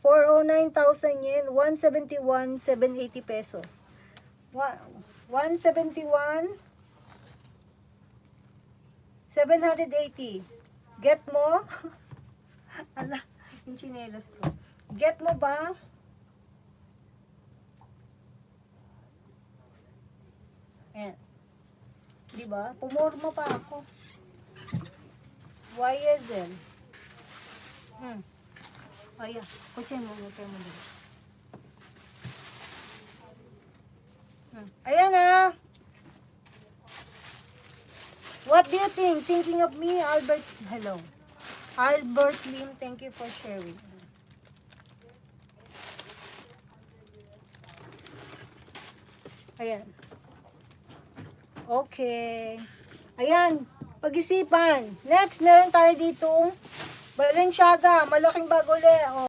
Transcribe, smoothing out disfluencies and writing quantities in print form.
409,000 yen, 171,780 pesos. 171, 780. Get mo? Ala, yung chinelas ko. Get mo ba? Ayan. Diba? Pumorma pa ako. YSL. Ayan. Kutsin mo. Kaya mo dito. Ayan ah. What do you think? Thinking of me, Albert. Hello. Albert Lim, thank you for sharing. Ayan. Okay. Ayan. Pag-isipan. Next, meron tayo ditong Balenciaga. Malaking bag ulit.